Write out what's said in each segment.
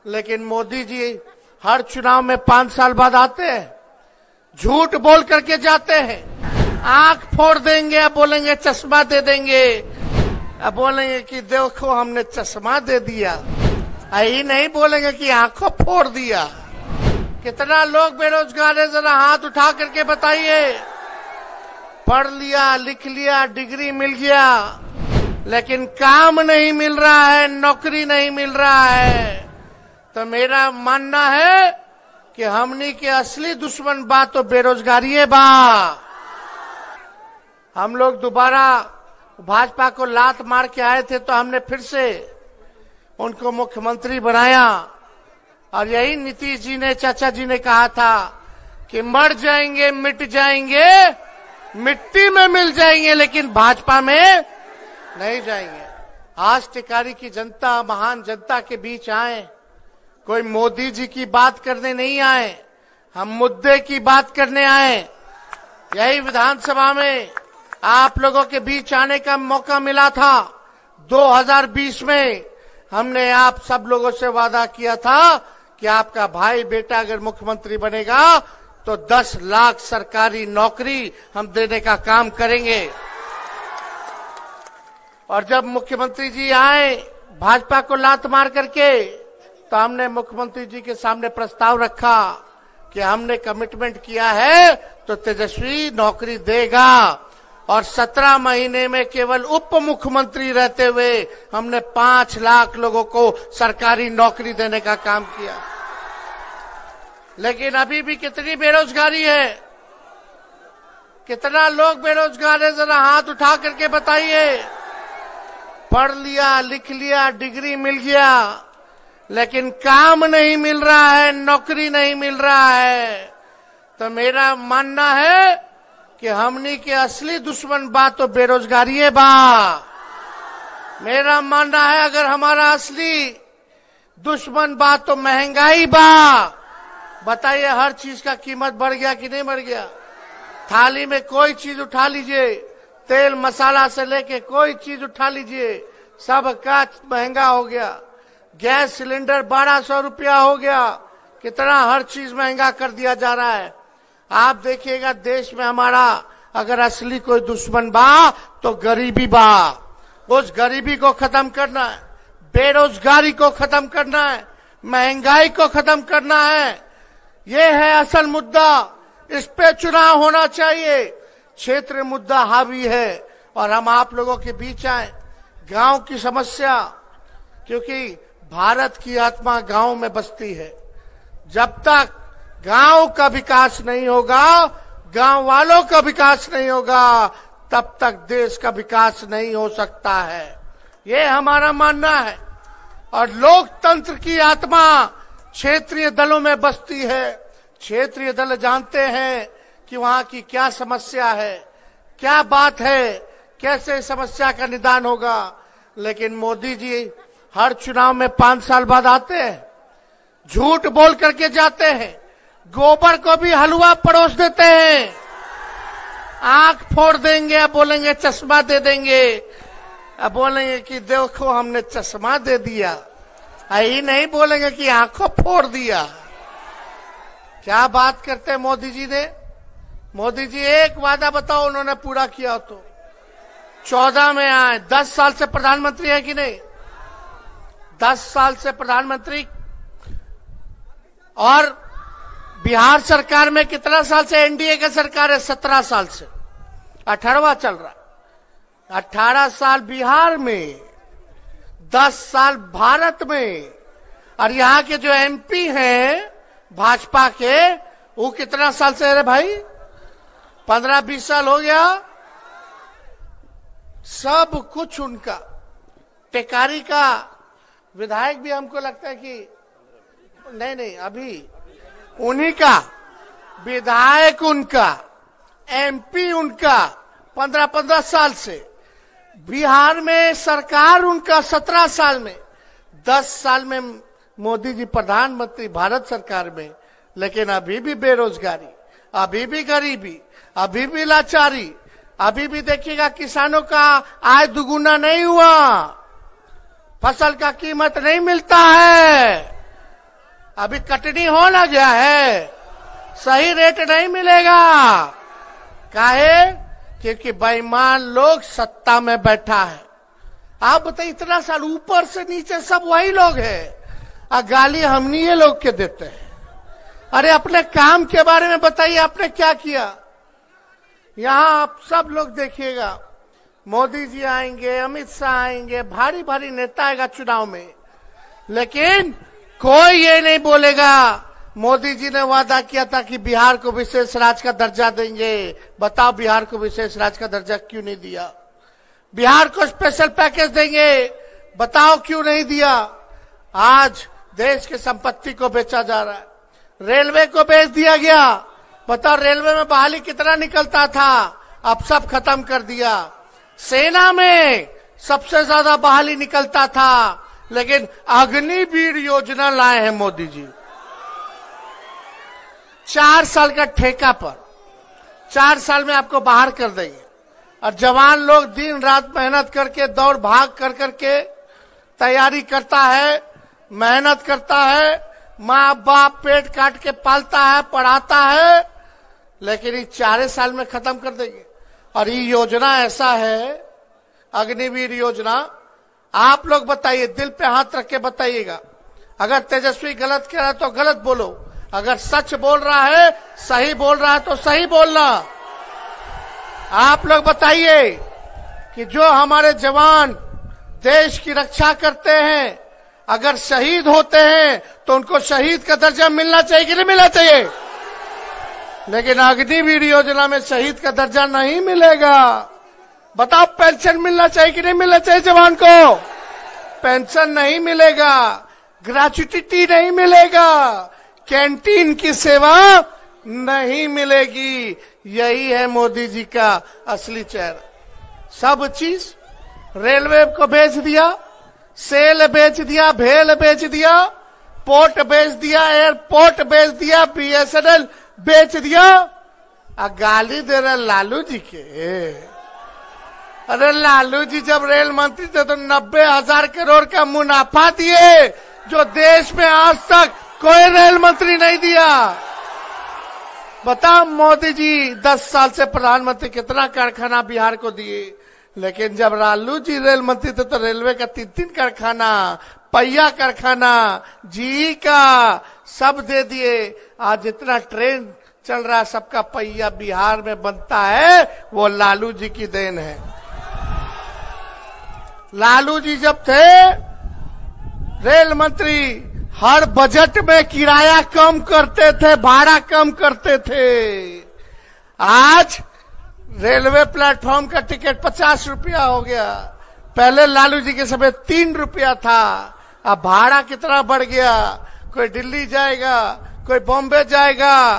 लेकिन मोदी जी हर चुनाव में 5 साल बाद आते हैं, झूठ बोल करके जाते हैं, आंख फोड़ देंगे, अब बोलेंगे चश्मा दे देंगे, अब बोलेंगे कि देखो हमने चश्मा दे दिया, यही नहीं बोलेंगे कि आंखों फोड़ दिया। कितना लोग बेरोजगार है, जरा हाथ उठा करके बताइए। पढ़ लिया, लिख लिया, डिग्री मिल गया, लेकिन काम नहीं मिल रहा है, नौकरी नहीं मिल रहा है। तो मेरा मानना है कि हमनी के असली दुश्मन बा तो बेरोजगारी है बा। हम लोग दोबारा भाजपा को लात मार के आए थे तो हमने फिर से उनको मुख्यमंत्री बनाया, और यही नीतीश जी ने, चाचा जी ने कहा था कि मर जाएंगे, मिट जाएंगे, मिट्टी में मिल जाएंगे, लेकिन भाजपा में नहीं जाएंगे। आज टिकारी की जनता, महान जनता के बीच आए, कोई मोदी जी की बात करने नहीं आए, हम मुद्दे की बात करने आए। यही विधानसभा में आप लोगों के बीच आने का मौका मिला था। 2020 में हमने आप सब लोगों से वादा किया था कि आपका भाई बेटा अगर मुख्यमंत्री बनेगा तो 10 लाख सरकारी नौकरी हम देने का काम करेंगे। और जब मुख्यमंत्री जी आए भाजपा को लात मार करके, तो हमने मुख्यमंत्री जी के सामने प्रस्ताव रखा कि हमने कमिटमेंट किया है तो तेजस्वी नौकरी देगा, और 17 महीने में केवल उप मुख्यमंत्री रहते हुए हमने 5 लाख लोगों को सरकारी नौकरी देने का काम किया। लेकिन अभी भी कितनी बेरोजगारी है, कितना लोग बेरोजगार है, जरा हाथ उठा करके बताइए। पढ़ लिया, लिख लिया, डिग्री मिल गया, लेकिन काम नहीं मिल रहा है, नौकरी नहीं मिल रहा है। तो मेरा मानना है कि हमनी के असली दुश्मन बा तो बेरोजगारी है बा। मेरा मानना है अगर हमारा असली दुश्मन बा तो महंगाई बा। बताइए, हर चीज का कीमत बढ़ गया कि नहीं बढ़ गया? थाली में कोई चीज उठा लीजिए, तेल मसाला से लेके कोई चीज उठा लीजिए, सब का महंगा हो गया। गैस सिलेंडर 1200 रुपया हो गया, कितना हर चीज महंगा कर दिया जा रहा है। आप देखिएगा देश में हमारा अगर असली कोई दुश्मन बा तो गरीबी बा। उस गरीबी को खत्म करना है, बेरोजगारी को खत्म करना है, महंगाई को खत्म करना है। ये है असल मुद्दा, इस पे चुनाव होना चाहिए। क्षेत्र मुद्दा हावी है और हम आप लोगों के बीच आए। गांव की समस्या, क्योंकि भारत की आत्मा गांव में बसती है। जब तक गांव का विकास नहीं होगा, गांव वालों का विकास नहीं होगा, तब तक देश का विकास नहीं हो सकता है। ये हमारा मानना है। और लोकतंत्र की आत्मा क्षेत्रीय दलों में बसती है। क्षेत्रीय दल जानते हैं कि वहां की क्या समस्या है, क्या बात है, कैसे समस्या का निदान होगा। लेकिन मोदी जी हर चुनाव में 5 साल बाद आते हैं, झूठ बोल करके जाते हैं, गोबर को भी हलवा परोस देते हैं, आंख फोड़ देंगे, अब बोलेंगे चश्मा दे देंगे, अब बोलेंगे कि देखो हमने चश्मा दे दिया, यही नहीं बोलेंगे कि आंखों फोड़ दिया। क्या बात करते हैं मोदी जी ने? मोदी जी एक वादा बताओ उन्होंने पूरा किया तो। 14 में आए, 10 साल से प्रधानमंत्री है कि नहीं? 10 साल से प्रधानमंत्री। और बिहार सरकार में कितना साल से एनडीए का सरकार है? 17 साल से, 18वां चल रहा है। 18 साल बिहार में, 10 साल भारत में। और यहाँ के जो एमपी हैं भाजपा के, वो कितना साल से है रे भाई? 15-20 साल हो गया। सब कुछ उनका। टेकारी का विधायक भी हमको लगता है कि नहीं अभी उन्हीं का विधायक, उनका एमपी, उनका 15-15 साल से। बिहार में सरकार उनका 17 साल में। 10 साल में मोदी जी प्रधानमंत्री भारत सरकार में। लेकिन अभी भी बेरोजगारी, अभी भी गरीबी, अभी भी लाचारी, अभी भी देखिएगा किसानों का आय दुगुना नहीं हुआ, फसल का कीमत नहीं मिलता है। अभी कटनी हो ना गया है, सही रेट नहीं मिलेगा। काहे? क्योंकि बेईमान लोग सत्ता में बैठा है। आप बताइए, इतना साल ऊपर से नीचे सब वही लोग हैं, और गाली हमनी ये लोग के देते हैं। अरे अपने काम के बारे में बताइए, आपने क्या किया? यहां आप सब लोग देखिएगा, मोदी जी आएंगे, अमित शाह आएंगे, भारी भारी नेता आएगा चुनाव में, लेकिन कोई ये नहीं बोलेगा मोदी जी ने वादा किया था कि बिहार को विशेष राज्य का दर्जा देंगे। बताओ, बिहार को विशेष राज्य का दर्जा क्यों नहीं दिया? बिहार को स्पेशल पैकेज देंगे, बताओ क्यों नहीं दिया? आज देश की संपत्ति को बेचा जा रहा है, रेलवे को बेच दिया गया। बताओ, रेलवे में बहाली कितना निकलता था, अब सब खत्म कर दिया। सेना में सबसे ज्यादा बहाली निकलता था, लेकिन अग्निवीर योजना लाए हैं मोदी जी। 4 साल का ठेका पर 4 साल में आपको बाहर कर देंगे, और जवान लोग दिन रात मेहनत करके, दौड़ भाग कर करके तैयारी करता है, मेहनत करता है, माँ बाप पेट काट के पालता है, पढ़ाता है, लेकिन ये 4 साल में खत्म कर देंगे। और ये योजना ऐसा है, अग्निवीर योजना, आप लोग बताइए, दिल पे हाथ रख के बताइएगा। अगर तेजस्वी गलत कह रहा है तो गलत बोलो, अगर सच बोल रहा है, सही बोल रहा है तो सही बोलना। आप लोग बताइए कि जो हमारे जवान देश की रक्षा करते हैं, अगर शहीद होते हैं तो उनको शहीद का दर्जा मिलना चाहिए कि नहीं मिलना चाहिए? लेकिन अग्निवीर योजना में शहीद का दर्जा नहीं मिलेगा। बताओ, पेंशन मिलना चाहिए कि नहीं मिलना चाहिए? जवान को पेंशन नहीं मिलेगा, ग्रेच्युटी नहीं मिलेगा, कैंटीन की सेवा नहीं मिलेगी। यही है मोदी जी का असली चेहरा। सब चीज रेलवे को बेच दिया, सेल बेच दिया, भेल बेच दिया, पोर्ट बेच दिया, एयरपोर्ट बेच दिया, BSNL बेच दिया, और गाली दे रहे लालू जी के। अरे लालू जी जब रेल मंत्री थे तो 90,000 करोड़ का मुनाफा दिए, जो देश में आज तक कोई रेल मंत्री नहीं दिया। बताओ, मोदी जी 10 साल से प्रधानमंत्री कितना कारखाना बिहार को दिए, लेकिन जब लालू जी रेल मंत्री थे तो रेलवे का 3 कारखाना, पहिया कारखाना, जी का सब दे दिए। आज जितना ट्रेन चल रहा है, सबका पहिया बिहार में बनता है, वो लालू जी की देन है। लालू जी जब थे रेल मंत्री, हर बजट में किराया कम करते थे, भाड़ा कम करते थे। आज रेलवे प्लेटफॉर्म का टिकट 50 रुपया हो गया, पहले लालू जी के समय 3 रुपया था। अब भाड़ा कितना बढ़ गया, कोई दिल्ली जाएगा, कोई बॉम्बे जाएगा,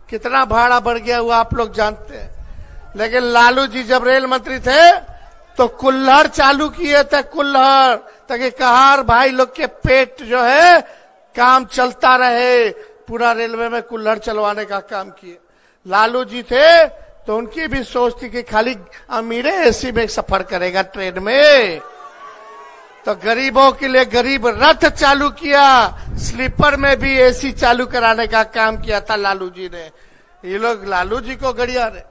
कितना भाड़ा बढ़ गया वो आप लोग जानते हैं। लेकिन लालू जी जब रेल मंत्री थे तो कुल्हड़ चालू किए थे, कुल्हड़, ताकि कहार भाई लोग के पेट जो है काम चलता रहे। पूरा रेलवे में कुल्हड़ चलवाने का काम किए। लालू जी थे तो उनकी भी सोच थी कि खाली अमीरे एसी में सफर करेगा ट्रेन में, तो गरीबों के लिए गरीब रथ चालू किया, स्लीपर में भी एसी चालू कराने का काम किया था लालू जी ने। ये लोग लालू जी को गड़िया रहे,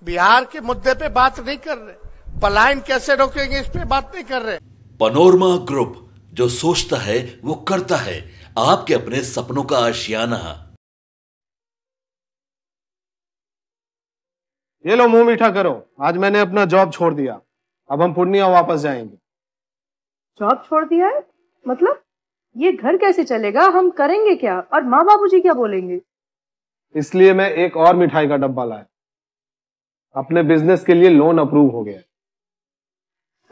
बिहार के मुद्दे पे बात नहीं कर रहे, पलायन कैसे रोकेंगे इस पे बात नहीं कर रहे। पैनोरमा ग्रुप, जो सोचता है वो करता है, आपके अपने सपनों का आशियाना। ये लो मुंह मीठा करो, आज मैंने अपना जॉब छोड़ दिया, अब हम पूर्णिया वापस जाएंगे। जॉब छोड़ दिया है? मतलब ये घर कैसे चलेगा, हम करेंगे क्या, और माँ बाबूजी क्या बोलेंगे? इसलिए मैं एक और मिठाई का डब्बा लाया, अपने बिजनेस के लिए लोन अप्रूव हो गया।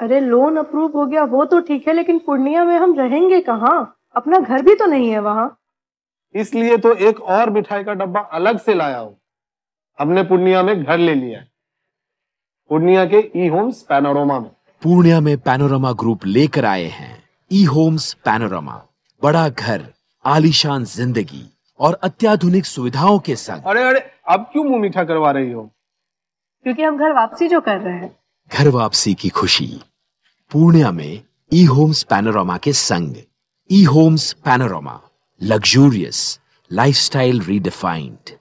अरे लोन अप्रूव हो गया वो तो ठीक है, लेकिन पूर्णिया में हम रहेंगे कहाँ? अपना घर भी तो नहीं है वहां। इसलिए तो एक और मिठाई का डब्बा अलग से लाया हूं। हमने पूर्णिया में घर ले लिया है, पूर्णिया के ई होम्स पैनोरमा में। पूर्णिया में पैनोरमा ग्रुप लेकर आए हैं ई होम्स पैनोरमा, बड़ा घर, आलीशान जिंदगी और अत्याधुनिक सुविधाओं के संग। अरे अरे, अब क्यों मुंह मीठा करवा रही हो? क्योंकि हम घर वापसी जो कर रहे हैं। घर वापसी की खुशी पूर्णिया में ई होम्स पैनोरमा के संग। ई homes panorama, Luxurious, lifestyle redefined.